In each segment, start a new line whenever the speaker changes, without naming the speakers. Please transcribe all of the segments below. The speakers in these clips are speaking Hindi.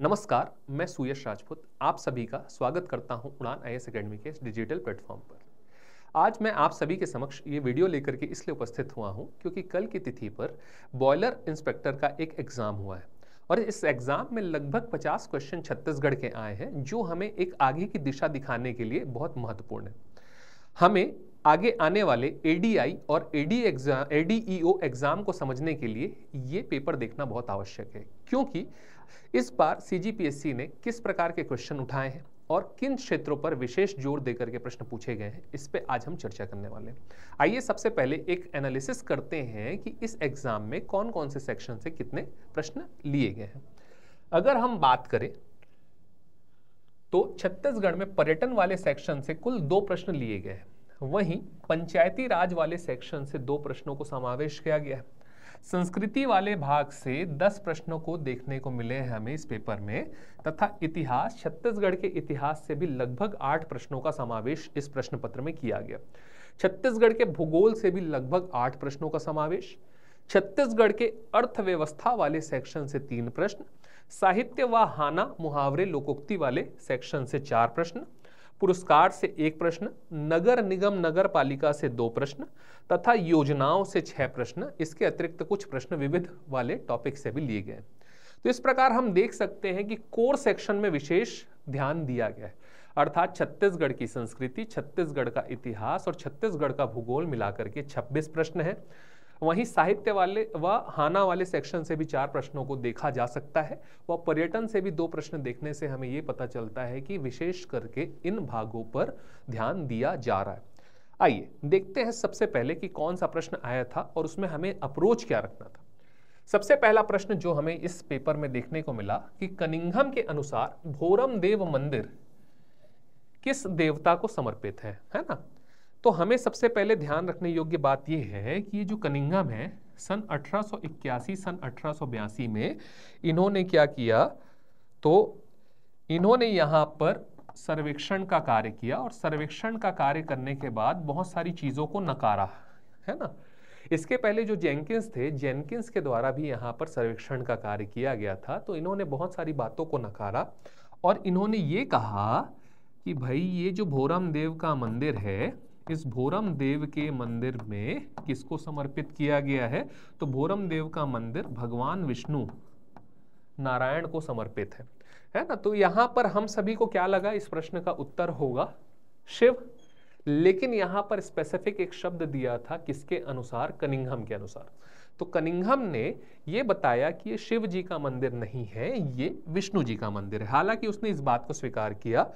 नमस्कार, मैं सुयश राजपूत आप सभी का स्वागत करता हूं उड़ान आईएएस एकेडमी के इस डिजिटल प्लेटफॉर्म पर। आज मैं आप सभी के समक्ष ये वीडियो लेकर के इसलिए उपस्थित हुआ हूं क्योंकि कल की तिथि पर बॉयलर इंस्पेक्टर का एक एग्जाम हुआ है और इस एग्जाम में लगभग 50 क्वेश्चन छत्तीसगढ़ के आए हैं जो हमें एक आगे की दिशा दिखाने के लिए बहुत महत्वपूर्ण है। हमें आगे आने वाले एडीआई और एडीईओ एग्जाम को समझने के लिए ये पेपर देखना बहुत आवश्यक है, क्योंकि इस बार सीजीपीएससी ने किस प्रकार के क्वेश्चन उठाए हैं और किन क्षेत्रों पर विशेष जोर देकर के प्रश्न पूछे गए हैं, इस पे आज हम चर्चा करने वाले हैं। आइए सबसे पहले एक एनालिसिस करते हैं कि इस एग्जाम में कौन कौन से सेक्शन से कितने प्रश्न लिए गए हैं। अगर हम बात करें तो छत्तीसगढ़ में पर्यटन वाले सेक्शन से कुल 2 प्रश्न लिए गए हैं, वहीं पंचायती राज वाले सेक्शन से 2 प्रश्नों को समावेश किया गया है। संस्कृति वाले भाग से 10 प्रश्नों को देखने को मिले हैं हमें इस पेपर में, तथा इतिहास, छत्तीसगढ़ के इतिहास से भी लगभग 8 प्रश्नों का समावेश इस प्रश्न पत्र में किया गया। छत्तीसगढ़ के भूगोल से भी लगभग 8 प्रश्नों का समावेश, छत्तीसगढ़ के अर्थव्यवस्था वाले सेक्शन से 3 प्रश्न, साहित्य व हाना मुहावरे लोकोक्ति वाले सेक्शन से 4 प्रश्न, पुरस्कार से 1 प्रश्न, नगर निगम नगर पालिका से 2 प्रश्न तथा योजनाओं से 6 प्रश्न। इसके अतिरिक्त कुछ प्रश्न विविध वाले टॉपिक से भी लिए गए। तो इस प्रकार हम देख सकते हैं कि कोर सेक्शन में विशेष ध्यान दिया गया है, अर्थात छत्तीसगढ़ की संस्कृति, छत्तीसगढ़ का इतिहास और छत्तीसगढ़ का भूगोल मिलाकर के 26 प्रश्न है। वहीं साहित्य वाले व हाना वाले सेक्शन से भी 4 प्रश्नों को देखा जा सकता है व पर्यटन से भी 2 प्रश्न देखने से हमें ये पता चलता है कि विशेष करके इन भागों पर ध्यान दिया जा रहा है। आइए देखते हैं सबसे पहले कि कौन सा प्रश्न आया था और उसमें हमें अप्रोच क्या रखना था। सबसे पहला प्रश्न जो हमें इस पेपर में देखने को मिला कि कनिंघम के अनुसार भोरम देव मंदिर किस देवता को समर्पित है ना। तो हमें सबसे पहले ध्यान रखने योग्य बात यह है कि ये जो कनिंघम है सन 1881 सन 1882 में इन्होंने क्या किया, तो इन्होंने यहाँ पर सर्वेक्षण का कार्य किया और सर्वेक्षण का कार्य करने के बाद बहुत सारी चीज़ों को नकारा, है ना। इसके पहले जो जेनकिंस थे, जेनकिंस के द्वारा भी यहाँ पर सर्वेक्षण का कार्य किया गया था, तो इन्होंने बहुत सारी बातों को नकारा और इन्होंने ये कहा कि भाई ये जो भोरम देव का मंदिर है, इस भोरम देव के मंदिर में किसको समर्पित किया गया है, तो भोरम देव का मंदिर भगवान विष्णु नारायण को समर्पित है ना। तो यहां पर हम सभी को क्या लगा, इस प्रश्न का उत्तर होगा शिव, लेकिन यहां पर स्पेसिफिक एक शब्द दिया था किसके अनुसार, कनिंघम के अनुसार। तो कनिंघम ने यह बताया कि ये शिव जी का मंदिर नहीं है, ये विष्णु जी का मंदिर है। हालांकि उसने इस बात को स्वीकार किया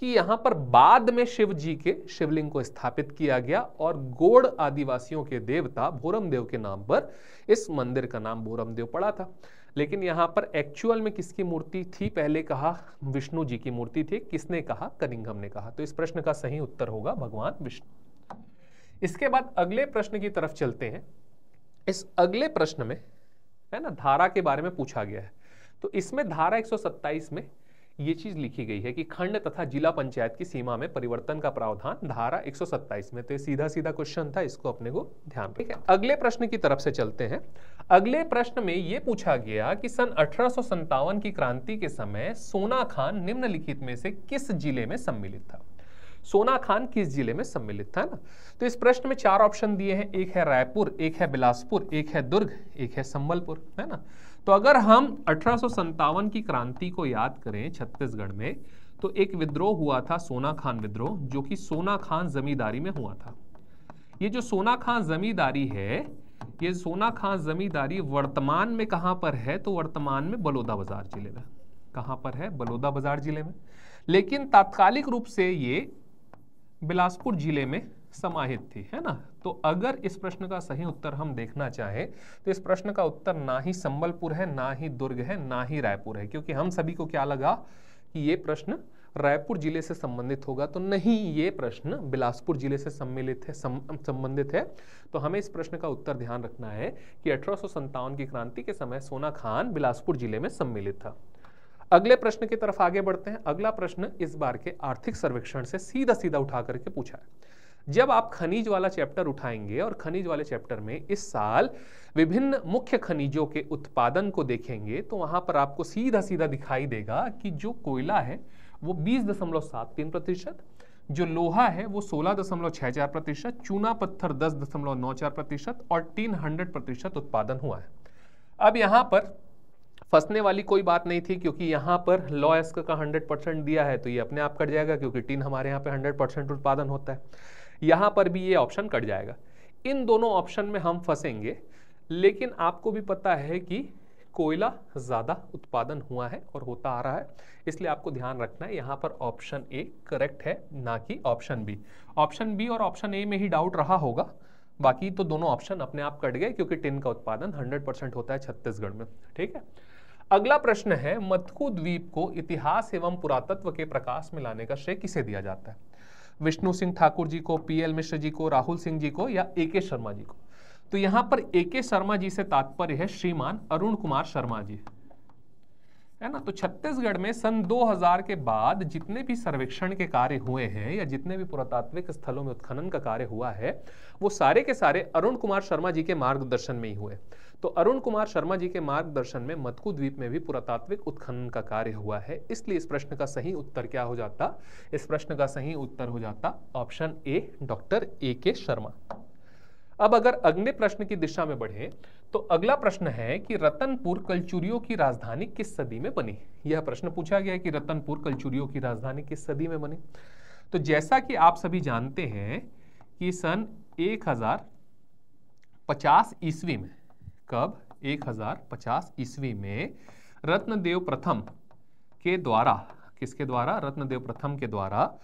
कि यहां पर बाद में शिव जी के शिवलिंग को स्थापित किया गया और गोड़ आदिवासियों के देवता भोरम देव के नाम पर इस मंदिर का नाम भोरम देव पड़ा था। लेकिन यहां पर एक्चुअल में किसकी मूर्ति थी, पहले कहा विष्णु जी की मूर्ति थी, किसने कहा, कनिंघम ने कहा। तो इस प्रश्न का सही उत्तर होगा भगवान विष्णु। इसके बाद अगले प्रश्न की तरफ चलते हैं। इस अगले प्रश्न में है ना धारा के बारे में पूछा गया है। तो इसमें धारा 127 में ये चीज लिखी गई है कि खंड तथा जिला पंचायत की सीमा में परिवर्तन का प्रावधान धारा 127 में। तो ये सीधा सीधा क्वेश्चन था, इसको अपने को ध्यान रखना है। अगले प्रश्न की तरफ से चलते हैं। अगले प्रश्न में ये पूछा गया कि सन 1857 की क्रांति के समय सोना खान निम्नलिखित में से किस जिले में सम्मिलित था। सोना खान किस जिले में सम्मिलित था ना। तो इस प्रश्न में 4 ऑप्शन दिए हैं, एक है रायपुर, एक है बिलासपुर, एक है दुर्ग, एक है संबलपुर, है ना। तो अगर हम 1857 की क्रांति को याद करें छत्तीसगढ़ में, तो एक विद्रोह हुआ था सोना खान विद्रोह, जो कि सोना खान जमींदारी में हुआ था। ये जो सोना खान जमींदारी है, ये सोना खान जमींदारी वर्तमान में कहां पर है, तो वर्तमान में बलौदाबाजार जिले में। कहां पर है, बलौदाबाजार जिले में। लेकिन तात्कालिक रूप से ये बिलासपुर जिले में समाहित थी, है ना। तो अगर इस प्रश्न का सही उत्तर हम देखना चाहें तो इस प्रश्न का उत्तर ना ही संबलपुर है, ना ही दुर्ग है, ना ही रायपुर है, क्योंकि हम सभी को क्या लगा कि ये प्रश्न रायपुर जिले से संबंधित होगा। तो नहीं, ये प्रश्न बिलासपुर जिले से संबंधित है। तो हमें इस प्रश्न का उत्तर ध्यान रखना है कि 1857 की क्रांति के समय सोना खान बिलासपुर जिले में सम्मिलित था। अगले प्रश्न की तरफ आगे बढ़ते हैं। अगला प्रश्न इस बार के आर्थिक सर्वेक्षण से सीधा सीधा उठा करके पूछा है। जब आप खनिज वाला चैप्टर उठाएंगे और खनिज वाले चैप्टर में इस साल विभिन्न मुख्य खनिजों के उत्पादन को देखेंगे तो वहां पर आपको सीधा सीधा दिखाई देगा कि जो कोयला है वो 20.73%, जो लोहा है वो 16.64%, चूना पत्थर 10.94% और टीन 100% उत्पादन हुआ है। अब यहां पर फंसने वाली कोई बात नहीं थी, क्योंकि यहां पर लॉयस्क का 100% दिया है तो ये अपने आप कट जाएगा, क्योंकि टीन हमारे यहाँ पे 100% उत्पादन होता है। यहां पर भी ये ऑप्शन कट जाएगा। इन दोनों ऑप्शन में हम फंसेंगे, लेकिन आपको भी पता है कि कोयला ज्यादा उत्पादन हुआ है और होता आ रहा है, इसलिए आपको ध्यान रखना है यहाँ पर ऑप्शन ए करेक्ट है, ना कि ऑप्शन बी। ऑप्शन बी और ऑप्शन ए में ही डाउट रहा होगा, बाकी तो दोनों ऑप्शन अपने आप कट गए, क्योंकि टिन का उत्पादन 100% होता है छत्तीसगढ़ में। ठीक है, अगला प्रश्न है, मत्कू द्वीप को इतिहास एवं पुरातत्व के प्रकाश में लाने का श्रेय किसे दिया जाता है? विष्णु सिंह ठाकुर जी को, पीएल मिश्र जी को, राहुल सिंह जी को या एके शर्मा जी को? तो यहां पर एके शर्मा जी से तात्पर्य है श्रीमान अरुण कुमार शर्मा जी, है ना। तो छत्तीसगढ़ में सन 2000 के बाद जितने भी सर्वेक्षण के कार्य हुए हैं या जितने भी पुरातात्विक स्थलों में उत्खनन का कार्य हुआ है, वो सारे के सारे अरुण कुमार शर्मा जी के मार्गदर्शन में ही हुए। तो अरुण कुमार शर्मा जी के मार्गदर्शन में मत्कू द्वीप में भी पुरातात्विक उत्खनन का कार्य हुआ है, इसलिए इस प्रश्न का सही उत्तर क्या हो जाता? इस प्रश्न का सही उत्तर हो जाता ऑप्शन ए, डॉक्टर एके शर्मा। अब अगर अगले प्रश्न की दिशा में बढ़े तो अगला प्रश्न है कि रतनपुर कलचुरियों की राजधानी किस सदी में बनी? यह प्रश्न पूछा गया है कि रतनपुर कलचुरियों की राजधानी किस सदी में बनी। तो जैसा कि आप सभी जानते हैं कि सन 1050 ईस्वी में, कब? 1050 ईस्वी में रत्नदेव प्रथम के द्वारा, किसके द्वारा? रत्नदेव प्रथम के द्वारा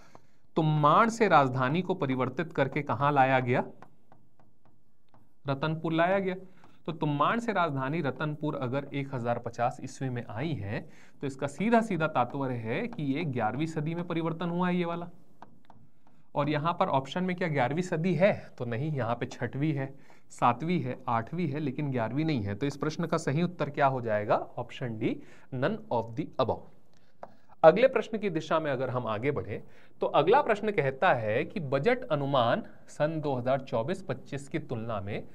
तुम्माड़ से राजधानी को परिवर्तित करके कहां लाया गया? रतनपुर लाया गया। तो तुम्माड़ से राजधानी रतनपुर अगर 1050 ईस्वी में आई है तो इसका सीधा सीधा तात्पर्य है कि ये 11वीं सदी में परिवर्तन हुआ है, ये वाला। और यहां पर ऑप्शन में क्या 11वीं सदी है? तो नहीं, यहां पे 6वीं है, 7वीं है, 8वीं है, लेकिन 11वीं नहीं है। तो इस प्रश्न का सही उत्तर क्या हो जाएगा? Option D, none of the above. अगले प्रश्न की दिशा में अगर हम आगे बढ़े तो अगला प्रश्न कहता है कि बजट अनुमान सन 2024-25 की तुलना में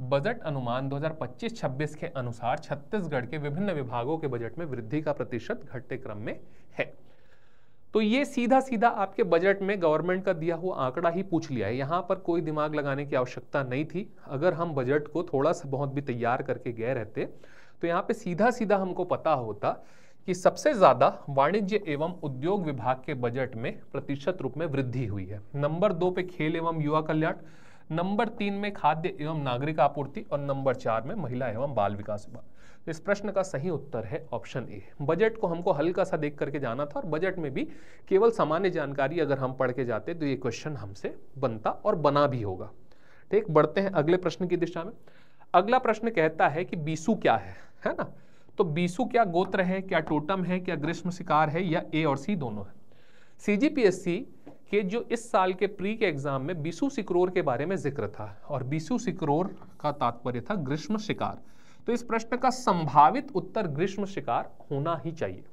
बजट अनुमान 2025-26 के अनुसार छत्तीसगढ़ के विभिन्न विभागों के बजट में वृद्धि का प्रतिशत घटते क्रम में है। तो ये सीधा सीधा आपके बजट में गवर्नमेंट का दिया हुआ आंकड़ा ही पूछ लिया है, यहां पर कोई दिमाग लगाने की आवश्यकता नहीं थी। अगर हम बजट को थोड़ा सा बहुत भी तैयार करके गए रहते तो यहाँ पे सीधा सीधा हमको पता होता कि सबसे ज्यादा वाणिज्य एवं उद्योग विभाग के बजट में प्रतिशत रूप में वृद्धि हुई है। नंबर 2 पे खेल एवं युवा कल्याण, नंबर 3 में खाद्य एवं नागरिक आपूर्ति और नंबर 4 में महिला एवं बाल विकास विभाग। तो इस प्रश्न का सही उत्तर है ऑप्शन ए। बजट को हमको हल्का सा देख करके जाना था और बजट में भी केवल सामान्य जानकारी अगर हम पढ़ के जाते तो ये क्वेश्चन हमसे बनता और बना भी होगा। ठीक, बढ़ते हैं अगले प्रश्न की दिशा में। अगला प्रश्न कहता है कि बीसू क्या है ना। तो बीसू क्या गोत्र है, क्या टोटम है, क्या ग्रीष्म शिकार है, या ए और सी दोनों है? सीजीपीएससी के जो इस साल के प्री के एग्जाम में बीसू सिक्रोर के बारे में जिक्र था और बीसू सिक्रोर का तात्पर्य था ग्रीष्म शिकार। तो इस प्रश्न का संभावित उत्तर ग्रीष्म शिकार होना ही चाहिए,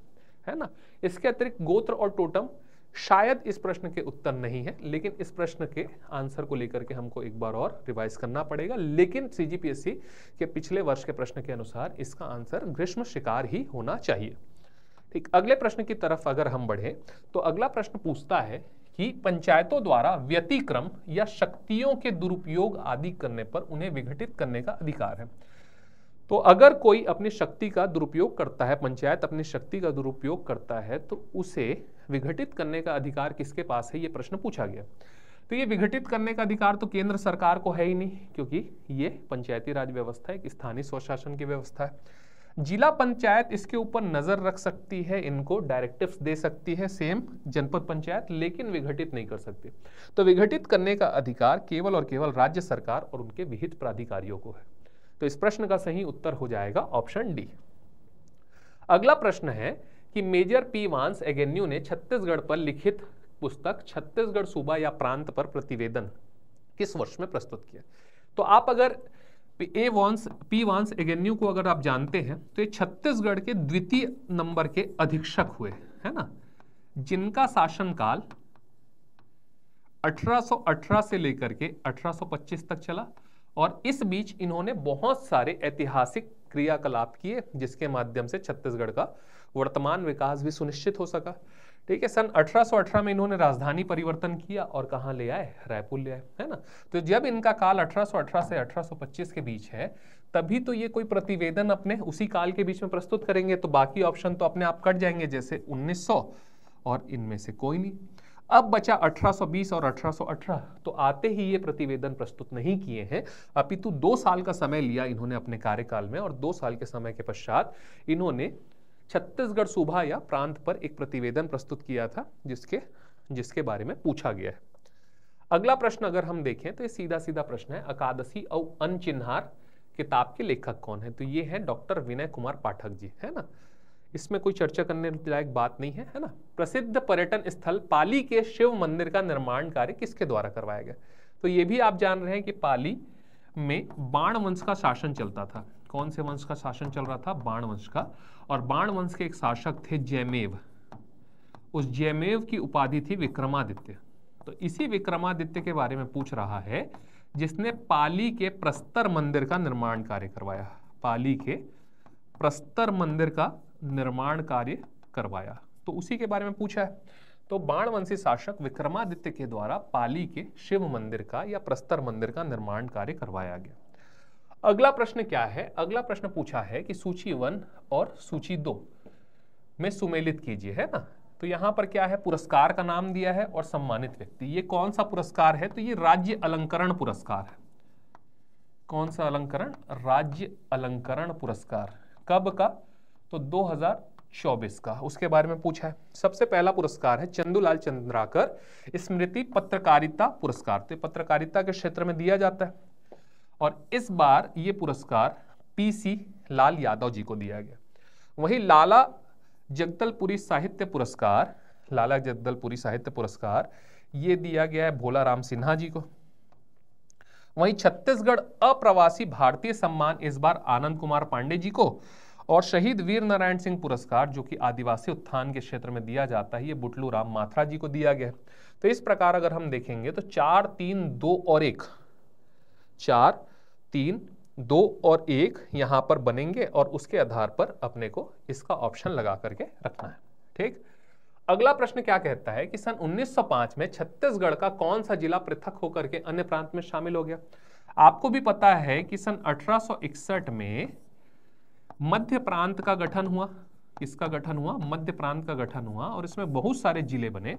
है ना। इसके अतिरिक्त गोत्र और टोटम शायद इस प्रश्न के उत्तर नहीं है, लेकिन इस प्रश्न के आंसर को लेकर के हमको एक बार और रिवाइज करना पड़ेगा। लेकिन सीजीपीएससी के पिछले वर्ष के प्रश्न के अनुसार इसका आंसर ग्रीष्म शिकार ही होना चाहिए। ठीक, अगले प्रश्न की तरफ अगर हम बढ़े तो अगला प्रश्न पूछता है कि पंचायतों द्वारा व्यतिक्रम या शक्तियों के दुरुपयोग आदि करने पर उन्हें विघटित करने का अधिकार है। तो अगर कोई अपनी शक्ति का दुरुपयोग करता है, पंचायत अपनी शक्ति का दुरुपयोग करता है, तो उसे विघटित करने का अधिकार किसके पास है, ये प्रश्न पूछा गया। तो ये विघटित करने का अधिकार तो केंद्र सरकार को है ही नहीं, क्योंकि ये पंचायती राज व्यवस्था है, एक स्थानीय स्वशासन की व्यवस्था है। जिला पंचायत इसके ऊपर नजर रख सकती है, इनको डायरेक्टिव्स दे सकती है, सेम जनपद पंचायत, लेकिन विघटित नहीं कर सकती। तो विघटित करने का अधिकार केवल और केवल राज्य सरकार और उनके विहित प्राधिकारियों को है। तो इस प्रश्न का सही उत्तर हो जाएगा ऑप्शन डी। अगला प्रश्न है कि मेजर पी वांस एगेन्यू ने छत्तीसगढ़ पर लिखित पुस्तक छत्तीसगढ़ सूबा या प्रांत पर प्रतिवेदन किस वर्ष में प्रस्तुत किया? तो आप अगर पी वांस एगेन्यू को अगर आप जानते हैं तो ये छत्तीसगढ़ के द्वितीय नंबर के अधीक्षक हुए, है ना, जिनका शासनकाल 1818 से लेकर के 1825 तक चला और इस बीच इन्होंने बहुत सारे ऐतिहासिक क्रियाकलाप किए जिसके माध्यम से छत्तीसगढ़ का वर्तमान विकास भी सुनिश्चित हो सका। ठीक है, सन 1818 में इन्होंने राजधानी परिवर्तन किया और कहां ले आए, रायपुर ले आए, है ना। तो जब इनका काल 1818 से 1825 के बीच है तभी तो ये कोई प्रतिवेदन अपने उसी काल के बीच में प्रस्तुत करेंगे, तो बाकी ऑप्शन तो अपने आप कट जाएंगे जैसे 1900 और इनमें से कोई नहीं। अब बचा 1820 और 1818, तो आते ही ये प्रतिवेदन प्रस्तुत नहीं किए हैं, अपितु 2 साल का समय लिया इन्होंने अपने कार्यकाल में और 2 साल के समय के पश्चात इन्होंने छत्तीसगढ़ सूबा या प्रांत पर एक प्रतिवेदन प्रस्तुत किया था जिसके बारे में पूछा गया है। अगला प्रश्न अगर हम देखें तो ये सीधा सीधा प्रश्न है, अकादशी और अनचिन्हार किताब के लेखक कौन है, तो ये है डॉक्टर विनय कुमार पाठक जी, है ना। इसमें कोई चर्चा करने लायक बात नहीं है ना। प्रसिद्ध पर्यटन स्थल पाली के शिव मंदिर का निर्माण कार्य किसके द्वारा करवाया गया, तो ये भी आप जान रहे हैं कि पाली में बाण वंश का शासन चलता था। कौन से वंश का शासन चल रहा था, बाण वंश का, और बाण वंश के एक शासक थे जयमेव। उस जयमेव की उपाधि थी विक्रमादित्य। तो इसी विक्रमादित्य के बारे में पूछ रहा है जिसने पाली के प्रस्तर मंदिर का निर्माण कार्य करवाया। पाली के प्रस्तर मंदिर का निर्माण कार्य करवाया, तो उसी के बारे में पूछा है। तो बाणवंशी शासक विक्रमादित्य के द्वारा पाली के शिव मंदिर का या प्रस्तर मंदिर का निर्माण कार्य करवाया गया। अगला प्रश्न क्या है, अगला प्रश्न पूछा है कि सूची 1 और सूची 2 में सुमेलित कीजिए, है ना। तो यहां पर क्या है, पुरस्कार का नाम दिया है और सम्मानित व्यक्ति। ये कौन सा पुरस्कार है, तो ये राज्य अलंकरण पुरस्कार है। कौन सा अलंकरण, राज्य अलंकरण पुरस्कार। कब का, तो 2024 का, उसके बारे में पूछा है। सबसे पहला पुरस्कार है चंदूलाल चंद्राकर स्मृति पत्रकारिता पुरस्कार, तो पत्रकारिता के क्षेत्र में दिया जाता है और इस बार ये पुरस्कार पीसी लाल यादव जी को दिया गया। वहीं लाला जगदलपुरी साहित्य पुरस्कार, लाला जगदलपुरी साहित्य पुरस्कार ये दिया गया है भोलाराम सिन्हा जी को। वहीं छत्तीसगढ़ अप्रवासी भारतीय सम्मान इस बार आनंद कुमार पांडे जी को, और शहीद वीर नारायण सिंह पुरस्कार जो कि आदिवासी उत्थान के क्षेत्र में दिया जाता है ये बुटलू राम माथरा जी को दिया गया। तो इस प्रकार अगर हम देखेंगे तो 4, 3, 2 और 1, 4, 3, 2 और 1 यहां पर बनेंगे और उसके आधार पर अपने को इसका ऑप्शन लगा करके रखना है। ठीक, अगला प्रश्न क्या कहता है कि सन 1905 में छत्तीसगढ़ का कौन सा जिला पृथक होकर के अन्य प्रांत में शामिल हो गया। आपको भी पता है कि सन 1861 में मध्य प्रांत का गठन हुआ। किसका गठन हुआ, मध्य प्रांत का गठन हुआ और इसमें बहुत सारे जिले बने,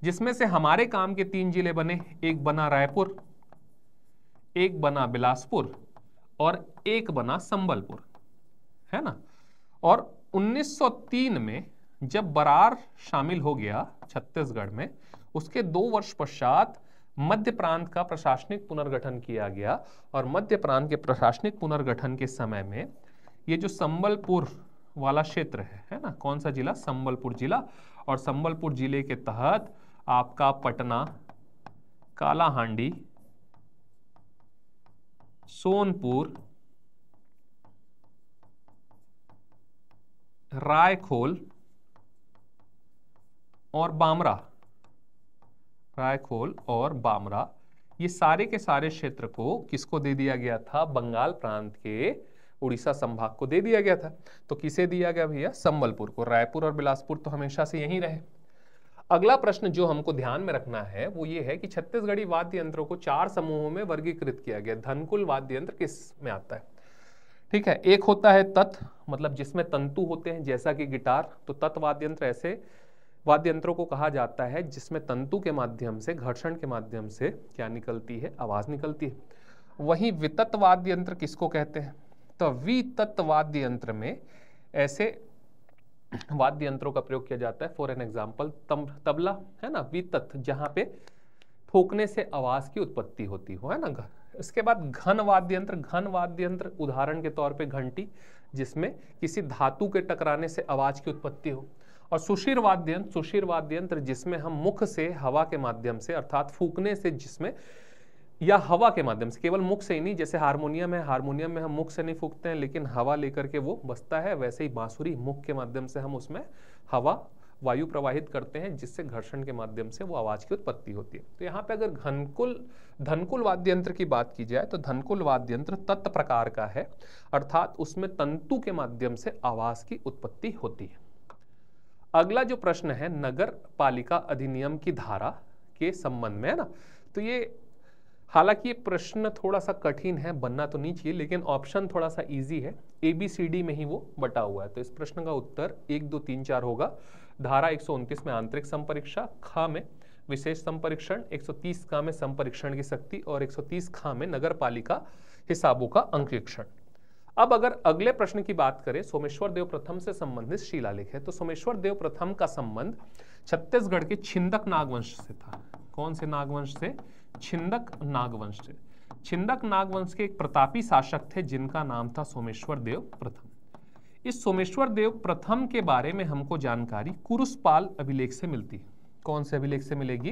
जिसमें से हमारे काम के 3 जिले बने। एक बना रायपुर, एक बना बिलासपुर और एक बना संबलपुर, है ना। और 1903 में जब बरार शामिल हो गया छत्तीसगढ़ में, उसके 2 वर्ष पश्चात मध्य प्रांत का प्रशासनिक पुनर्गठन किया गया और मध्य प्रांत के प्रशासनिक पुनर्गठन के समय में ये जो संबलपुर वाला क्षेत्र है ना, कौन सा जिला, संबलपुर जिला, और संबलपुर जिले के तहत आपका पटना, कालाहांडी, सोनपुर, रायखोल और बामरा, रायखोल और बामरा, ये सारे के सारे क्षेत्र को किसको दे दिया गया था, बंगाल प्रांत के उड़ीसा संभाग को दे दिया गया था। तो किसे दिया गया भैया, संबलपुर को। रायपुर और बिलासपुर तो हमेशा से यहीं रहे। अगला प्रश्न जो हमको ध्यान में रखना है वो ये है कि छत्तीसगढ़ी वाद्य यंत्रों को 4 समूहों में वर्गीकृत किया गया। धनकुल वाद्य यंत्र किस में आता है, ठीक है। एक होता है तत्, मतलब जिसमें तंतु होते हैं जैसा कि गिटार। तो तत् वाद्य यंत्र ऐसे वाद्य यंत्रों को कहा जाता है जिसमें तंतु के माध्यम से, घर्षण के माध्यम से क्या निकलती है, आवाज निकलती है। वहीं वितत वाद्य यंत्र किसको कहते हैं, तो वितत वाद्य यंत्र में ऐसे वाद्य यंत्रों का प्रयोग किया जाता है। फॉर एन एग्जाम्पल तबला, है ना, वितत, जहां पे ठोकने से आवाज की उत्पत्ति होती हो, है ना। इसके बाद घन वाद्य यंत्र, घन वाद्य यंत्र उदाहरण के तौर पे घंटी, जिसमें किसी धातु के टकराने से आवाज की उत्पत्ति हो। और सुशीर वाद्य यंत्र, सुशीर वाद्य यंत्र जिसमें हम मुख से हवा के माध्यम से अर्थात फूकने से, जिसमें या हवा के माध्यम से, केवल मुख से ही नहीं, जैसे हारमोनियम है, हारमोनियम में हम मुख से नहीं फूकते हैं लेकिन हवा लेकर के वो बजता है, वैसे ही बांसुरी मुख के माध्यम से हम उसमें हवा वायु प्रवाहित करते हैं, जिससे घर्षण के माध्यम से वो आवाज की उत्पत्ति होती है। तो यहाँ पे अगर धनकुल वाद्य यंत्र की बात की जाए तो धनकुल वाद्य यंत्र तत् प्रकार का है, अर्थात उसमें तंतु के माध्यम से आवाज की उत्पत्ति होती है। अगला जो प्रश्न है नगर पालिका अधिनियम की धारा के संबंध में है ना, तो ये हालांकि ये प्रश्न थोड़ा सा कठिन है, बनना तो नहीं चाहिए, लेकिन ऑप्शन थोड़ा सा इजी है, ABCD में ही वो बटा हुआ है। तो इस प्रश्न का उत्तर 1 2 3 4 होगा। धारा 129 में आंतरिक संपरीक्षा, ख में विशेष संपरीक्षण, 130 क में संपरीक्षण की शक्ति और 130 ख में नगर पालिका हिसाबों का अंकेक्षण। अब अगर अगले प्रश्न की बात करें, सोमेश्वर देव प्रथम से संबंधित शिलालेख है। तो सोमेश्वर देव प्रथम का संबंध छत्तीसगढ़ के छिंदक नागवंश से था। कौन से नागवंश से? छिंदक नागवंश से। छिंदक नागवंश के एक प्रतापी शासक थे जिनका नाम था सोमेश्वर देव प्रथम। इस सोमेश्वर देव प्रथम के बारे में हमको जानकारी कुरुसपाल अभिलेख से मिलती है। कौन से अभिलेख से मिलेगी?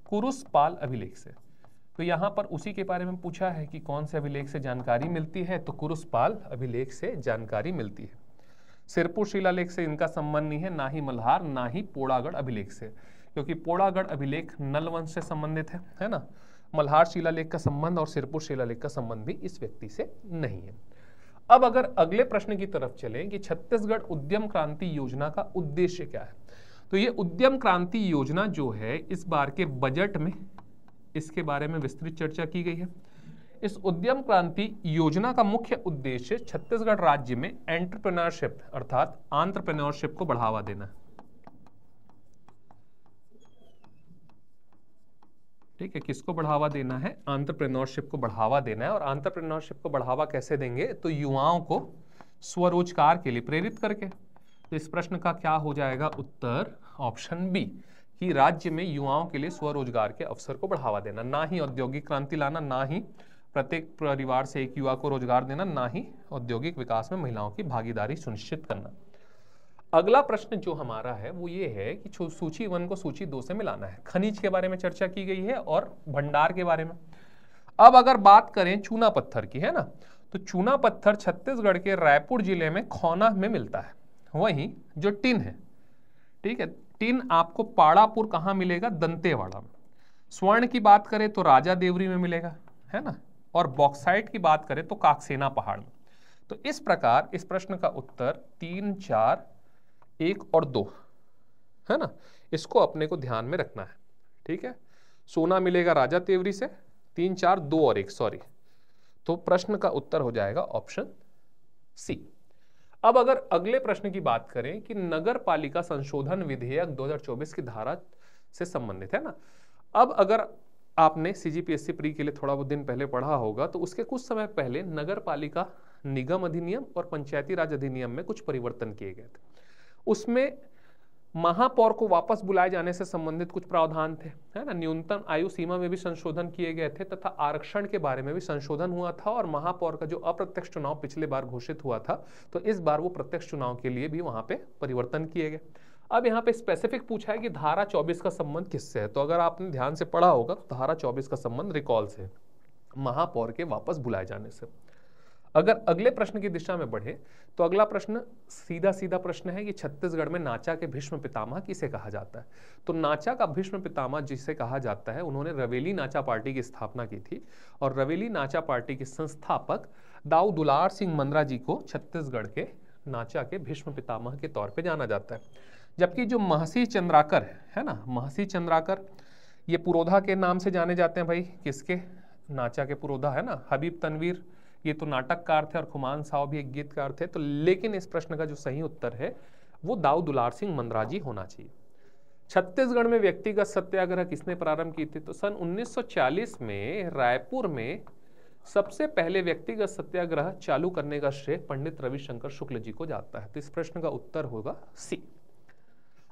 कुरुसपाल अभिलेख से। तो यहां पर उसी के बारे में पूछा है कि कौन से अभिलेख से जानकारी मिलती है, तो कुरुसपाल अभिलेख से जानकारी मिलती है। सिरपुर शिलालेख से इनका संबंध नहीं है, ना ही मल्हार ना ही पोड़ागढ़ अभिलेख से, क्योंकि पोड़ागढ़ अभिलेख नल वंश से संबंधित है ना। मल्हार शिलालेख का संबंध और सिरपुर शिलालेख का संबंध भी इस व्यक्ति से नहीं है। अब अगर अगले प्रश्न की तरफ चलें कि छत्तीसगढ़ उद्यम क्रांति योजना का उद्देश्य क्या है, तो ये उद्यम क्रांति योजना जो है इस बार के बजट में इसके बारे में विस्तृत चर्चा की गई है। इस उद्यम क्रांति योजना का मुख्य उद्देश्य छत्तीसगढ़ राज्य में एंटरप्रेन्योरशिप अर्थात एंटरप्रेन्योरशिप को बढ़ावा देना है। ठीक है, किसको बढ़ावा देना है? एंटरप्रेन्योरशिप को बढ़ावा देना है। और एंटरप्रेन्योरशिप को बढ़ावा कैसे देंगे? तो युवाओं को स्वरोजगार के लिए प्रेरित करके। तो इस प्रश्न का क्या हो जाएगा उत्तर? ऑप्शन बी, कि राज्य में युवाओं के लिए स्वरोजगार के अवसर को बढ़ावा देना, ना ही औद्योगिक क्रांति लाना, ना ही प्रत्येक परिवार से एक युवा को रोजगार देना, ना ही औद्योगिक विकास में महिलाओं की भागीदारी सुनिश्चित करना। अगला प्रश्न जो हमारा है वो ये है कि सूची 1 को सूची 2 से मिलाना है। खनिज के बारे में चर्चा की गई है और भंडार के बारे में। अब अगर बात करें चूना पत्थर की, है ना, तो चूना पत्थर छत्तीसगढ़ के रायपुर जिले में खौना में मिलता है। वहीं जो टिन है, ठीक है, टिन आपको पाड़ापुर कहां मिलेगा? दंतेवाड़ा में। स्वर्ण की बात करें तो राजा देवरी में मिलेगा, है ना, और बॉक्साइट की बात करें तो काकसेना पहाड़ में। तो इस प्रकार इस प्रश्न का उत्तर 3 4 1 और 2 है ना, इसको अपने को ध्यान में रखना है। ठीक है, सोना मिलेगा राजा तेवरी से, 3 4 2 और 1 सॉरी। तो प्रश्न का उत्तर हो जाएगा ऑप्शन सी। अब अगर अगले प्रश्न की बात करें कि नगर पालिका संशोधन विधेयक 2024 की धारा से संबंधित है ना। अब अगर आपने CGPSC प्री के लिए थोड़ा बहुत दिन पहले पढ़ा होगा तो उसके कुछ समय पहले नगर पालिका निगम अधिनियम और पंचायती राज अधिनियम में कुछ परिवर्तन किए गए थे। उसमें महापौर को वापस बुलाए जाने से संबंधित कुछ प्रावधान थे, है ना। न्यूनतम आयु सीमा में भी संशोधन किए गए थे तथा आरक्षण के बारे में भी संशोधन हुआ था। और महापौर का जो अप्रत्यक्ष चुनाव पिछले बार घोषित हुआ था तो इस बार वो प्रत्यक्ष चुनाव के लिए भी वहां पे परिवर्तन किए गए। अब यहाँ पे स्पेसिफिक पूछा है कि धारा 24 का संबंध किससे है, तो अगर आपने ध्यान से पढ़ा होगा तो धारा 24 का संबंध रिकॉल से, महापौर के वापस बुलाए जाने से। अगर अगले प्रश्न की दिशा में बढ़े तो अगला प्रश्न सीधा प्रश्न है कि छत्तीसगढ़ में नाचा के भीष्म पितामह किसे कहा जाता है। तो नाचा का भीष्म पितामह जिसे कहा जाता है, उन्होंने रवेली नाचा पार्टी की स्थापना की थी और रवेली नाचा पार्टी के संस्थापक दाऊ दुलार सिंह मंद्रा जी को छत्तीसगढ़ के नाचा के भीष्म पितामह के तौर पर जाना जाता है। जबकि जो महसी चंद्राकर है ना, महसी चंद्राकर ये पुरोधा के नाम से जाने जाते हैं भाई, किसके? नाचा के पुरोधा, है ना। हबीब तनवीर ये तो नाटककार थे और खुमान साहब भी एक गीतकार थे। तो लेकिन इस प्रश्न का जो सही उत्तर है वो दाऊ दुलार सिंह मंद्रा जी होना चाहिए। छत्तीसगढ़ में व्यक्तिगत सत्याग्रह किसने प्रारंभ की थी? तो सन 1940 में रायपुर में सबसे पहले व्यक्तिगत सत्याग्रह चालू करने का श्रेय पंडित रविशंकर शुक्ल जी को जाता है। तो इस प्रश्न का उत्तर होगा सी।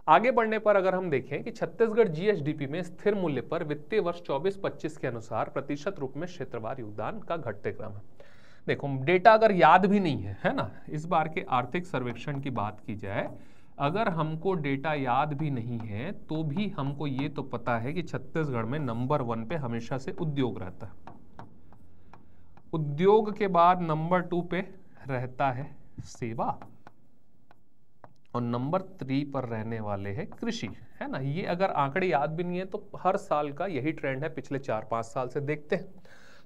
आगे बढ़ने पर अगर हम देखें कि छत्तीसगढ़ GSDP में स्थिर मूल्य पर वित्तीय वर्ष 24-25 के अनुसार प्रतिशत रूप में क्षेत्रवार योगदान का घटते क्रम है। देखो डेटा अगर याद भी नहीं है ना, इस बार के आर्थिक सर्वेक्षण की बात की जाए, अगर हमको डेटा याद भी नहीं है तो भी हमको ये तो पता है कि छत्तीसगढ़ में नंबर 1 पे हमेशा से उद्योग रहता है। उद्योग के बाद नंबर 2 पे रहता है सेवा और नंबर 3 पर रहने वाले हैं कृषि, है ना। ये अगर आंकड़े याद भी नहीं है तो हर साल का यही ट्रेंड है, पिछले 4-5 साल से देखते हैं।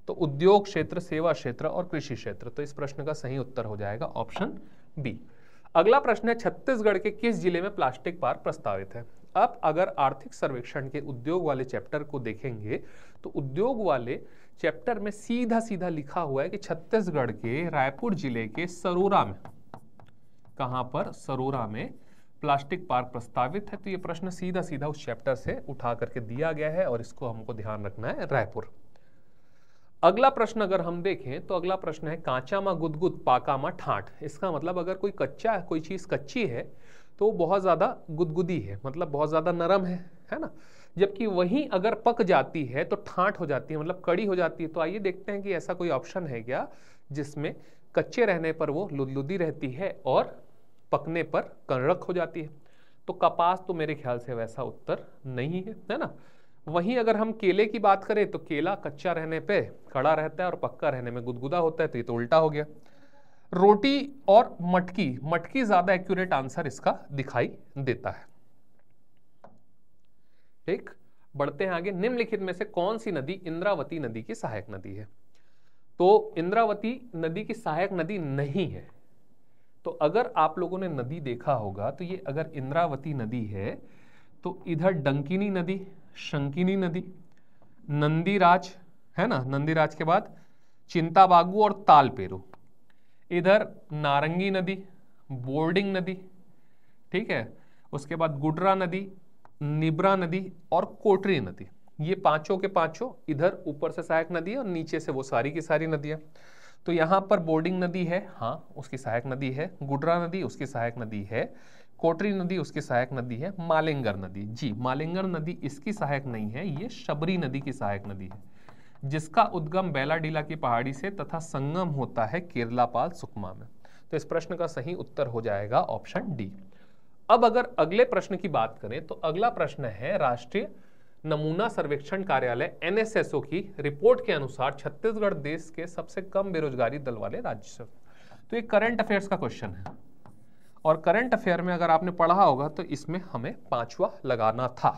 तो उद्योग क्षेत्र, सेवा क्षेत्र और कृषि क्षेत्र, तो इस प्रश्न का सही उत्तर हो जाएगा ऑप्शन बी। अगला प्रश्न है, छत्तीसगढ़ के किस जिले में प्लास्टिक पार्क प्रस्तावित है। अब अगर आर्थिक सर्वेक्षण के उद्योग वाले चैप्टर को देखेंगे तो उद्योग वाले चैप्टर में सीधा सीधा लिखा हुआ है कि छत्तीसगढ़ के रायपुर जिले के सरोरा में, कहां पर, सरोरा में प्लास्टिक पार्क प्रस्तावित है। तो ये प्रश्न सीधा सीधा उस चैप्टर से उठा करके दिया गया है और इसको हमको ध्यान रखना है, रायपुर। अगला प्रश्न अगर हम देखें तो अगला प्रश्न है, कांचा मा गुदगुद पाका मा ठाठ। इसका मतलब अगर कोई चीज कच्ची है तो बहुत ज्यादा गुदगुदी है, मतलब बहुत ज्यादा नरम है ना। जबकि वहीं अगर पक जाती है तो ठाठ हो जाती है, मतलब कड़ी हो जाती है। तो आइए देखते हैं कि ऐसा कोई ऑप्शन है क्या जिसमें कच्चे रहने पर वो लुदलुदी रहती है और पकने पर कड़क हो जाती है। तो कपास तो मेरे ख्याल से वैसा उत्तर नहीं है ना। वहीं अगर हम केले की बात करें तो केला कच्चा रहने पे कड़ा रहता है और पक्का रहने में गुदगुदा होता है, तो ये तो उल्टा हो गया। रोटी और मटकी ज्यादा एक्यूरेट आंसर इसका दिखाई देता है। ठीक, बढ़ते हैं आगे। निम्नलिखित में से कौन सी नदी इंद्रावती नदी की सहायक नदी है। तो इंद्रावती नदी की सहायक नदी नहीं है। तो अगर आप लोगों ने नदी देखा होगा तो ये अगर इंद्रावती नदी है तो इधर डंकिनी नदी, शंकिनी नदी, नंदीराज, है ना, नंदीराज के बाद चिंताबागू और तालपेरू, इधर नारंगी नदी, बोर्डिंग नदी, ठीक है, उसके बाद गुडरा नदी, निब्रा नदी और कोटरी नदी। ये पांचों के पांचों इधर ऊपर से सहायक नदी है और नीचे से वो सारी की सारी नदियां। तो यहां पर बोर्डिंग नदी है, हाँ उसकी सहायक नदी है, गुडरा नदी उसकी सहायक नदी है, कोटरी नदी उसकी सहायक नदी है, मालिंगर नदी, जी मालिंगर नदी इसकी सहायक नहीं है, ये शबरी नदी की सहायक नदी है, जिसका उद्गम बेलाडीला की पहाड़ी से तथा संगम होता है केरलापाल सुकमा में। तो इस प्रश्न का सही उत्तर हो जाएगा ऑप्शन डी। अब अगर अगले प्रश्न की बात करें तो अगला प्रश्न है, राष्ट्रीय नमूना सर्वेक्षण कार्यालय NSSO की रिपोर्ट के अनुसार छत्तीसगढ़ देश के सबसे कम बेरोजगारी दल वाले राज्य से। तो ये करंट अफेयर्स का क्वेश्चन है और करंट अफेयर में अगर आपने पढ़ा होगा तो इसमें हमें 5वां लगाना था।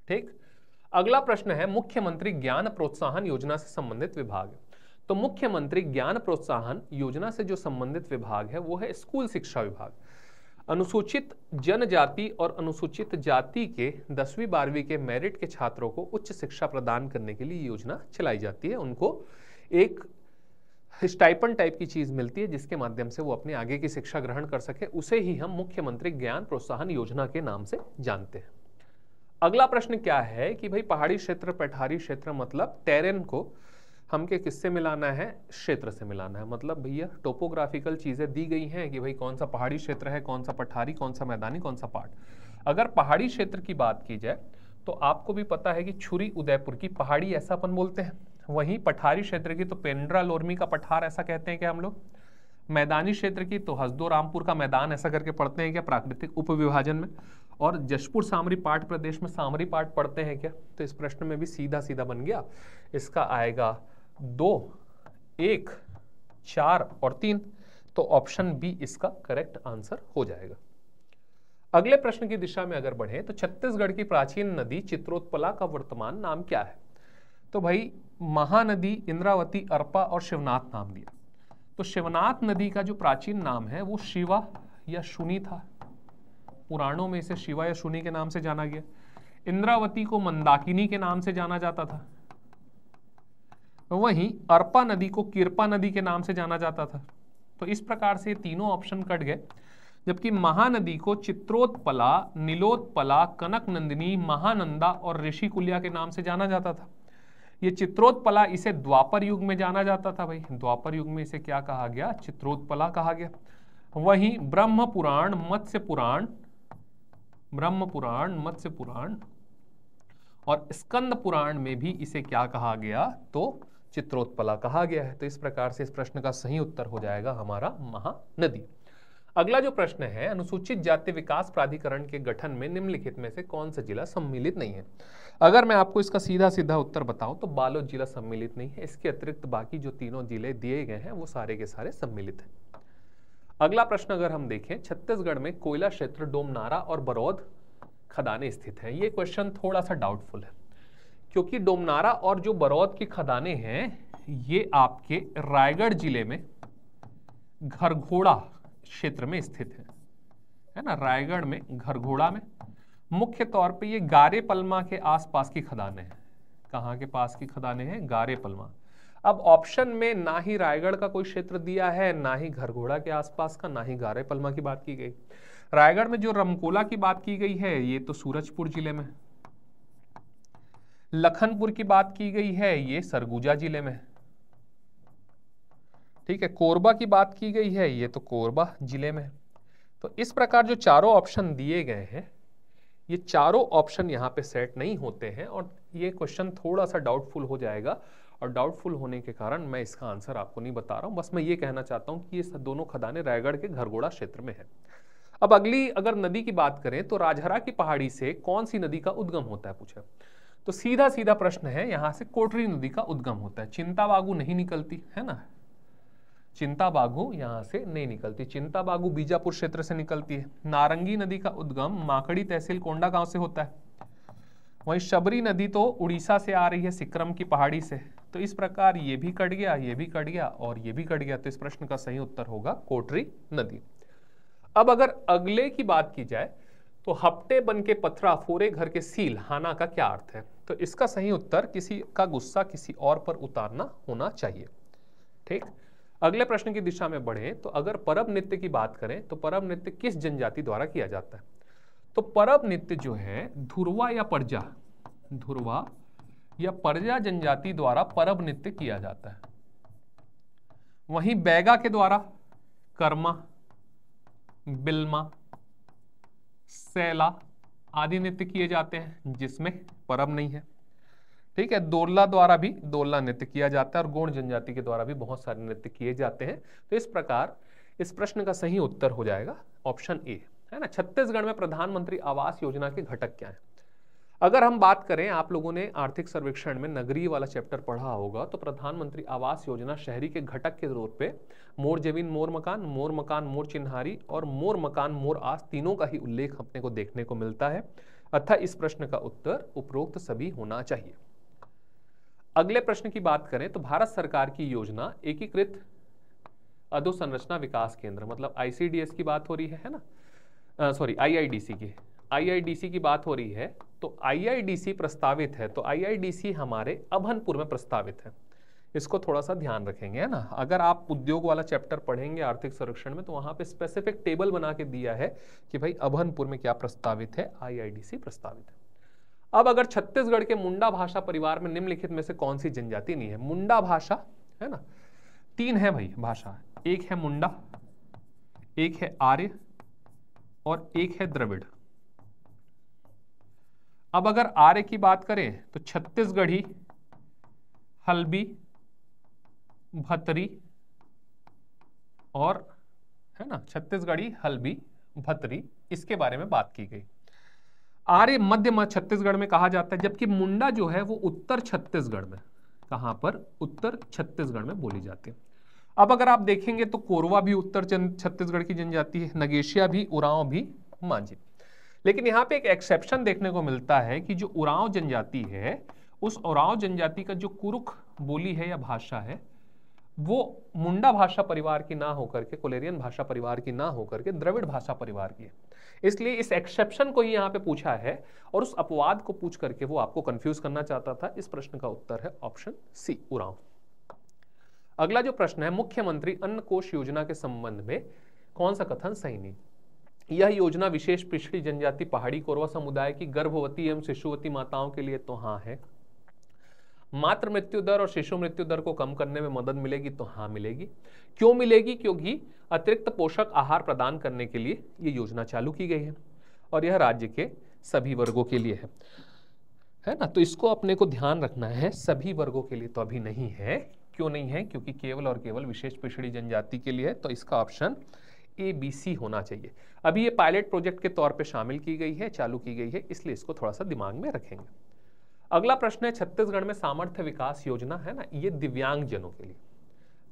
ठीक, अगला प्रश्न है, मुख्यमंत्री ज्ञान प्रोत्साहन योजना से संबंधित विभाग। तो मुख्यमंत्री ज्ञान प्रोत्साहन योजना से जो संबंधित विभाग है वो है स्कूल शिक्षा विभाग। अनुसूचित जनजाति और अनुसूचित जाति के 10वीं 12वीं के मेरिट के छात्रों को उच्च शिक्षा प्रदान करने के लिए योजना चलाई जाती है। उनको एक स्टाइपेंड टाइप की चीज मिलती है जिसके माध्यम से वो अपने आगे की शिक्षा ग्रहण कर सके, उसे ही हम मुख्यमंत्री ज्ञान प्रोत्साहन योजना के नाम से जानते हैं। अगला प्रश्न क्या है कि भाई पहाड़ी क्षेत्र, पठारी क्षेत्र, मतलब टेरेन को हमके किससे मिलाना है, क्षेत्र से मिलाना है। मतलब भैया टोपोग्राफिकल चीजें दी गई हैं कि भाई कौन सा पहाड़ी क्षेत्र है, कौन सा पठारी, कौन सा मैदानी, कौन सा पाट। अगर पहाड़ी क्षेत्र की बात की जाए तो आपको भी पता है कि छुरी उदयपुर की पहाड़ी ऐसा अपन बोलते हैं। वहीं पठारी क्षेत्र की तो पेंड्रा लोरमी का पठार ऐसा कहते हैं क्या हम लोग। मैदानी क्षेत्र की तो हसदो रामपुर का मैदान ऐसा करके पढ़ते हैं क्या प्राकृतिक उपविभाजन में। और जशपुर सामरी पाट प्रदेश में सामरी पाट पढ़ते हैं क्या। तो इस प्रश्न में भी सीधा सीधा बन गया, इसका आएगा 2, 1, 4 और 3। तो ऑप्शन बी इसका करेक्ट आंसर हो जाएगा। अगले प्रश्न की दिशा में अगर बढ़े तो छत्तीसगढ़ की प्राचीन नदी चित्रोत्पला का वर्तमान नाम क्या है। तो भाई महानदी, इंद्रावती, अरपा और शिवनाथ नाम दिया। तो शिवनाथ नदी का जो प्राचीन नाम है वो शिवा या शुनी था, पुराणों में इसे शिवा या शुनी के नाम से जाना गया। इंद्रावती को मंदाकिनी के नाम से जाना जाता था, वहीं अरपा नदी को किरपा नदी के नाम से जाना जाता था। तो इस प्रकार से तीनों ऑप्शन कट गए। जबकि महानदी को चित्रोत्पला, नीलोत्पला, कनक नंदिनी, महानंदा और ऋषिकुल्या के नाम से जाना जाता था। ये चित्रोत्पला इसे द्वापर युग में जाना जाता था। भाई द्वापर युग में इसे क्या कहा गया, चित्रोत्पला कहा गया। वहीं ब्रह्म पुराण, मत्स्य पुराण और स्कंद पुराण में भी इसे क्या कहा गया, तो चित्रोत्पला कहा गया है। तो इस प्रकार से इस प्रश्न का सही उत्तर हो जाएगा हमारा महानदी। अगला जो प्रश्न है, अनुसूचित जाति विकास प्राधिकरण के गठन में निम्नलिखित में से कौन सा जिला सम्मिलित नहीं है। अगर मैं आपको इसका सीधा सीधा उत्तर बताऊं तो बालोद जिला सम्मिलित नहीं है। इसके अतिरिक्त बाकी जो तीनों जिले दिए गए हैं वो सारे के सारे सम्मिलित हैं। अगला प्रश्न अगर हम देखें, छत्तीसगढ़ में कोयला क्षेत्र डोमनारा और बरौद खदानें स्थित हैं। ये क्वेश्चन थोड़ा सा डाउटफुल है, क्योंकि डोमनारा और जो बरौद की खदानें हैं ये आपके रायगढ़ जिले में घरघोड़ा क्षेत्र में स्थित है ना। रायगढ़ में घरघोड़ा में मुख्य तौर पे ये गारे पलमा के आसपास की खदानें हैं। कहाँ के पास की खदानें हैं? गारे पलमा। अब ऑप्शन में ना ही रायगढ़ का कोई क्षेत्र दिया है, ना ही घरघोड़ा के आसपास का, ना ही गारे पलमा की बात की गई। रायगढ़ में जो रमकोला की बात की गई है ये तो सूरजपुर जिले में, लखनपुर की बात की गई है ये सरगुजा जिले में, ठीक है। कोरबा की बात की गई है ये तो कोरबा जिले में। तो इस प्रकार जो चारों ऑप्शन दिए गए हैं ये चारों ऑप्शन यहाँ पे सेट नहीं होते हैं और ये क्वेश्चन थोड़ा सा डाउटफुल हो जाएगा। और डाउटफुल होने के कारण मैं इसका आंसर आपको नहीं बता रहा हूं, बस मैं ये कहना चाहता हूं कि ये दोनों खदानें रायगढ़ के घरघोड़ा क्षेत्र में है। अब अगली अगर नदी की बात करें तो राजहरा की पहाड़ी से कौन सी नदी का उद्गम होता है पूछा। तो सीधा सीधा प्रश्न है, यहां से कोटरी नदी का उद्गम होता है। चिंताबागू नहीं निकलती है ना, चिंताबागू यहां से नहीं निकलती, चिंताबागू बीजापुर क्षेत्र से निकलती है। नारंगी नदी का उद्गम माकड़ी तहसील कोंडा गांव से होता है। वहीं शबरी नदी तो उड़ीसा से आ रही है सिक्रम की पहाड़ी से। तो इस प्रकार ये भी कट गया, ये भी कट गया और ये भी कट गया। तो इस प्रश्न का सही उत्तर होगा कोटरी नदी। अब अगर अगले की बात की जाए तो हफ्ते बन के पथरा फोरे घर के सील हाना का क्या अर्थ है। तो इसका सही उत्तर किसी का गुस्सा किसी और पर उतारना होना चाहिए, ठीक। अगले प्रश्न की दिशा में बढ़े तो अगर परब नृत्य की बात करें तो परब नृत्य किस जनजाति द्वारा किया जाता है। तो परब नृत्य जो है धुरवा या परजा, धुरवा या परजा जनजाति द्वारा परब नृत्य किया जाता है। वहीं बैगा के द्वारा कर्मा, बिल्मा, सैला आदि नृत्य किए जाते हैं जिसमें परब नहीं है, ठीक है। दोरला द्वारा भी दोरला नृत्य किया जाता है और गोंड जनजाति के द्वारा भी बहुत सारे नृत्य किए जाते हैं। तो इस प्रकार इस प्रश्न का सही उत्तर हो जाएगा ऑप्शन ए, है ना। छत्तीसगढ़ में प्रधानमंत्री आवास योजना के घटक क्या है। अगर हम बात करें, आप लोगों ने आर्थिक सर्वेक्षण में नगरीय वाला चैप्टर पढ़ा होगा, तो प्रधानमंत्री आवास योजना शहरी के घटक के तौर पे मोर जमीन मोर मकान मोर चिन्हारी और मोर मकान मोर आस तीनों का ही उल्लेख अपने को देखने को मिलता है। अतः इस प्रश्न का उत्तर उपरोक्त सभी होना चाहिए। अगले प्रश्न की बात करें तो भारत सरकार की योजना एकीकृत अधोसंरचना विकास केंद्र मतलब ICDS की बात हो रही है ना, सॉरी IIDC की बात हो रही है। तो IIDC प्रस्तावित है, तो IIDC हमारे अभनपुर में प्रस्तावित है। इसको थोड़ा सा ध्यान रखेंगे, है ना। अगर आप उद्योग वाला चैप्टर पढ़ेंगे आर्थिक सर्वेक्षण में तो वहां पे स्पेसिफिक टेबल बना के दिया है कि भाई अभनपुर में क्या प्रस्तावित है, IIDC प्रस्तावित है। अब अगर छत्तीसगढ़ के मुंडा भाषा परिवार में निम्नलिखित में से कौन सी जनजाति नहीं है। मुंडा भाषा है ना, 3 है भाई भाषा, एक है मुंडा, एक है आर्य और एक है द्रविड़। अब अगर आर्य की बात करें तो छत्तीसगढ़ी, हल्बी, भतरी और है ना, छत्तीसगढ़ी, हल्बी, भतरी, इसके बारे में बात की गई। आर्य मध्य छत्तीसगढ़ में कहा जाता है, जबकि मुंडा जो है वो उत्तर छत्तीसगढ़ में, कहां पर, उत्तर छत्तीसगढ़ में बोली जाती है। अब अगर आप देखेंगे तो कोरवा भी उत्तर छत्तीसगढ़ की जनजाति है, नगेशिया भी, उरांव भी, मांझी। लेकिन यहाँ पे एक एक्सेप्शन देखने को मिलता है कि जो उरांव जनजाति है उस उरांव जनजाति का जो कुरुख बोली है या भाषा है वो मुंडा भाषा परिवार की ना होकर के, कोलेरियन भाषा परिवार की ना होकर के द्रविड़ भाषा परिवार की है। इसलिए इस एक्सेप्शन को ही यहाँ पे पूछा है और उस अपवाद को पूछ करके वो आपको कंफ्यूज करना चाहता था। इस प्रश्न का उत्तर है ऑप्शन सी, उरांव। अगला जो प्रश्न है, मुख्यमंत्री अन्न कोष योजना के संबंध में कौन सा कथन सही नहीं। यह योजना विशेष पिछड़ी जनजाति पहाड़ी कोरवा समुदाय की गर्भवती एवं शिशुवती माताओं के लिए तो हाँ है। मातृ मृत्यु दर और शिशु मृत्यु दर को कम करने में मदद मिलेगी तो हाँ मिलेगी। क्यों मिलेगी? क्योंकि अतिरिक्त पोषक आहार प्रदान करने के लिए ये योजना चालू की गई है और यह राज्य के सभी वर्गों के लिए है ना। तो इसको अपने को ध्यान रखना है, सभी वर्गों के लिए तो अभी नहीं है। क्यों नहीं है? क्योंकि केवल और केवल विशेष पिछड़ी जनजाति के लिए है। तो इसका ऑप्शन ABC होना चाहिए। अभी ये पायलट प्रोजेक्ट के तौर पे शामिल की गई है, चालू की गई है, इसलिए इसको थोड़ा सा दिमाग में रखेंगे। अगला प्रश्न है, छत्तीसगढ़ में सामर्थ्य विकास योजना है ना, ये दिव्यांग जनों के लिए।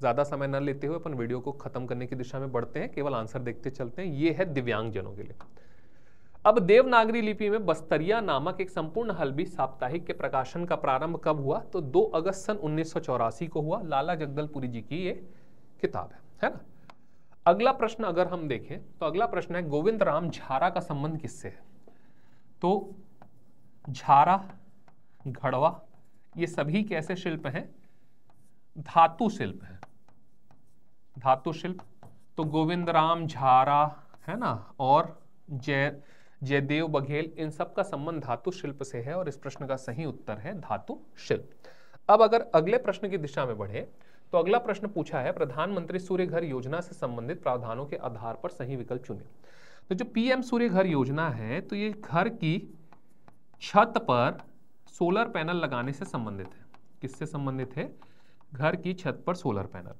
ज्यादा समय न लेते हुए अपन वीडियो को खत्म करने की दिशा में बढ़ते हैं, केवल आंसर देखते चलते हैं। ये है दिव्यांगजनों के लिए। अब देवनागरी लिपि में बस्तरिया नामक एक संपूर्ण हल्बी साप्ताहिक के प्रकाशन का प्रारंभ कब हुआ? तो 2 अगस्त सन 1984 को हुआ। लाला जगदलपुरी जी की ये किताब है ना। अगला प्रश्न अगर हम देखें तो अगला प्रश्न है गोविंद राम झारा का संबंध किससे है? तो झारा, घड़वा, ये सभी कैसे शिल्प हैं? धातु शिल्प है, धातु शिल्प। तो गोविंद राम झारा है ना, और जयदेव बघेल, इन सब का संबंध धातु शिल्प से है और इस प्रश्न का सही उत्तर है धातु शिल्प। अब अगर अगले प्रश्न की दिशा में बढ़े तो अगला प्रश्न पूछा है प्रधानमंत्री सूर्य घर योजना से संबंधित प्रावधानों के आधार पर सही विकल्प चुने। तो जो पीएम सूर्य घर योजना है तो ये घर की छत पर सोलर पैनल लगाने से संबंधित है। किससे संबंधित है? घर की छत पर सोलर पैनल।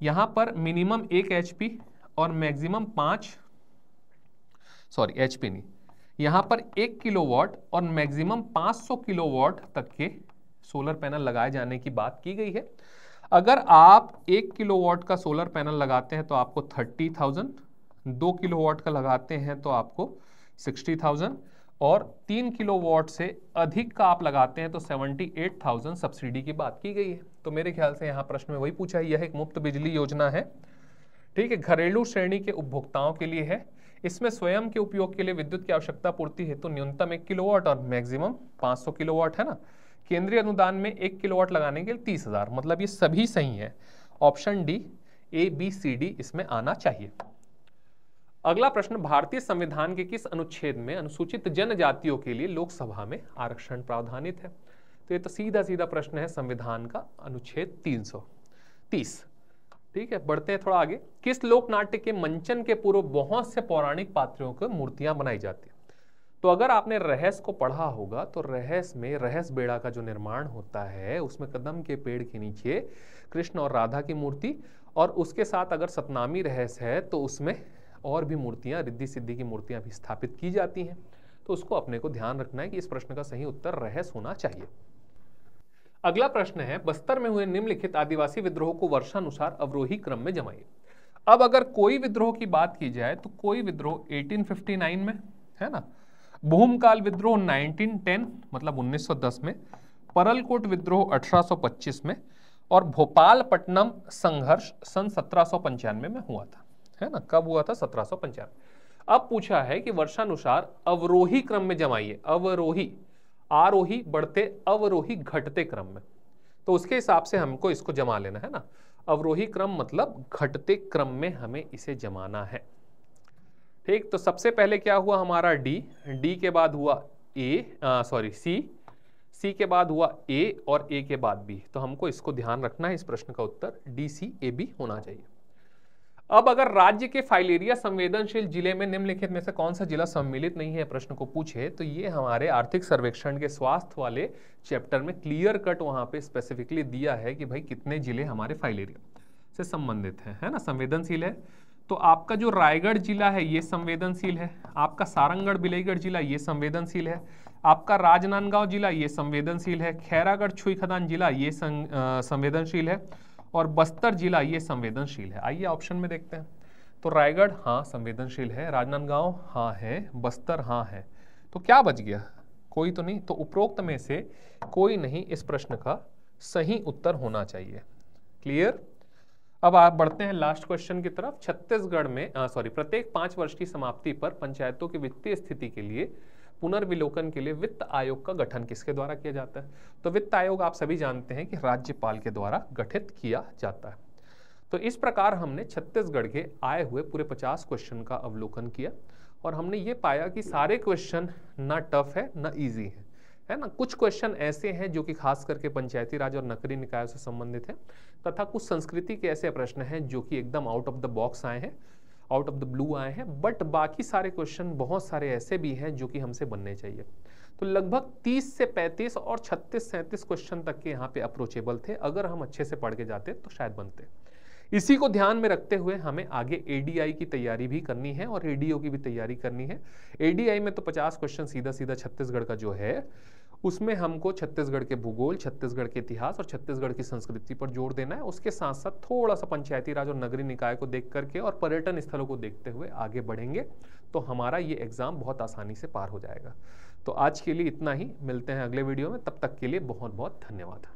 यहां पर मिनिमम 1 HP और मैक्सिमम 5 HP नहीं, यहां पर 1 किलोवाट और मैक्सिमम 500 किलोवाट तक के सोलर पैनल लगाए जाने की बात की गई है। अगर आप 1 किलोवाट का सोलर पैनल लगाते हैं तो आपको 30,000, 2 किलोवाट का लगाते हैं तो आपको 60,000 और 3 किलोवाट से अधिक का आप लगाते हैं तो 78,000 सब्सिडी की बात की गई है। तो मेरे ख्याल से यहाँ प्रश्न में वही पूछा है, यह एक मुफ्त बिजली योजना है, ठीक है, घरेलू श्रेणी के उपभोक्ताओं के लिए है। इसमें स्वयं के उपयोग के लिए विद्युत की आवश्यकता पूर्ति हेतु न्यूनतम 1 किलोवाट और मैक्सिमम 500 किलोवाट है ना। केंद्रीय अनुदान में 1 किलोवाट लगाने के लिए 30,000, मतलब ये सभी सही है। ऑप्शन डी ABCD इसमें आना चाहिए। अगला प्रश्न भारतीय संविधान के किस अनुच्छेद में अनुसूचित जनजातियों के लिए लोकसभा में आरक्षण प्रावधानित है? तो ये तो सीधा सीधा प्रश्न है संविधान का अनुच्छेद 330। ठीक है, बढ़ते हैं थोड़ा आगे। किस लोक नाट्य के मंचन के पूर्व बहुत से पौराणिक पात्रों को मूर्तियां बनाई जाती है? तो अगर आपने रहस्य को पढ़ा होगा तो रहस्य में रहस्य बेड़ा का जो निर्माण होता है उसमें कदम के पेड़ के नीचे कृष्ण और राधा की मूर्ति, और उसके साथ अगर सतनामी रहस्य है तो उसमें और भी मूर्तियां, रिद्धि सिद्धि की मूर्तियां भी स्थापित की जाती हैं। तो उसको अपने को ध्यान रखना है कि इस प्रश्न का सही उत्तर रहस्य होना चाहिए। अगला प्रश्न है बस्तर में हुए निम्नलिखित आदिवासी विद्रोह को वर्षानुसार अवरोही क्रम में जमाइए। अब अगर कोई विद्रोह की बात की जाए तो कोई विद्रोह 1859 में है ना, भूमकाल विद्रोह 1910 मतलब 1910 में, परलकोट विद्रोह 1825 में और भोपालपट्टनम संघर्ष सन 1795 में हुआ था, है ना। कब हुआ था? 1795। अब पूछा है कि वर्षानुसार अवरोही क्रम में जमाइए। अवरोही, आरोही बढ़ते, अवरोही घटते क्रम में, तो उसके हिसाब से हमको इसको जमा लेना है ना। अवरोही क्रम मतलब घटते क्रम में हमें इसे जमाना है। ठीक, तो सबसे पहले क्या हुआ हमारा डी के बाद हुआ सी के बाद हुआ ए और ए के बाद बी। तो हमको इसको ध्यान रखना है, इस प्रश्न का उत्तर DCAB होना चाहिए। अब अगर राज्य के फाइलेरिया संवेदनशील जिले में निम्नलिखित में से कौन सा जिला सम्मिलित नहीं है प्रश्न को पूछे, तो ये हमारे आर्थिक सर्वेक्षण के स्वास्थ्य वाले चैप्टर में क्लियर कट वहां पे स्पेसिफिकली दिया है कि भाई कितने जिले हमारे फाइलेरिया से संबंधित है ना, संवेदनशील है। तो आपका जो रायगढ़ जिला है ये संवेदनशील है, आपका सारंगढ़ बिलाईगढ़ जिला ये संवेदनशील है, आपका राजनांदगांव जिला ये संवेदनशील है, खैरागढ़ छुई खदान जिला ये संवेदनशील है और बस्तर जिला ये संवेदनशील है। आइए ऑप्शन में देखते हैं। तो रायगढ़ हाँ संवेदनशील है, राजनांदगांव हाँ है, बस्तर हाँ है। तो क्या बच गया? कोई तो नहीं। तो उपरोक्त में से कोई नहीं इस प्रश्न का सही उत्तर होना चाहिए। क्लियर? अब आप बढ़ते हैं लास्ट क्वेश्चन की तरफ। छत्तीसगढ़ में प्रत्येक 5 वर्ष की समाप्ति पर पंचायतों की वित्तीय स्थिति के लिए पुनर्विलोकन के लिए वित्त आयोग का गठन किसके द्वारा किया जाता है? तो वित्त आयोग आप सभी जानते हैं कि राज्यपाल के द्वारा गठित किया जाता है। तो इस प्रकार हमने छत्तीसगढ़ के आए हुए पूरे 50 क्वेश्चन का अवलोकन किया और हमने ये पाया कि सारे क्वेश्चन ना टफ है ना इजी है ना। कुछ क्वेश्चन ऐसे हैं जो कि खास करके पंचायती राज और नगरीय निकायों से संबंधित हैं, तथा कुछ संस्कृति के ऐसे प्रश्न हैं जो कि एकदम आउट ऑफ द बॉक्स आए हैं, आउट ऑफ द ब्लू आए हैं। बट बाकी सारे क्वेश्चन बहुत सारे ऐसे भी हैं जो कि हमसे बनने चाहिए। तो लगभग 30 से 35 और 36-37 क्वेश्चन तक के यहाँ पे अप्रोचेबल थे। अगर हम अच्छे से पढ़ के जाते तो शायद बनते। इसी को ध्यान में रखते हुए हमें आगे ADI की तैयारी भी करनी है और ADO की भी तैयारी करनी है। ADI में तो 50 क्वेश्चन सीधा सीधा छत्तीसगढ़ का जो है उसमें हमको छत्तीसगढ़ के भूगोल, छत्तीसगढ़ के इतिहास और छत्तीसगढ़ की संस्कृति पर जोर देना है। उसके साथ साथ थोड़ा सा पंचायती राज और नगरीय निकाय को देख करके और पर्यटन स्थलों को देखते हुए आगे बढ़ेंगे तो हमारा ये एग्जाम बहुत आसानी से पार हो जाएगा। तो आज के लिए इतना ही, मिलते हैं अगले वीडियो में, तब तक के लिए बहुत बहुत धन्यवाद।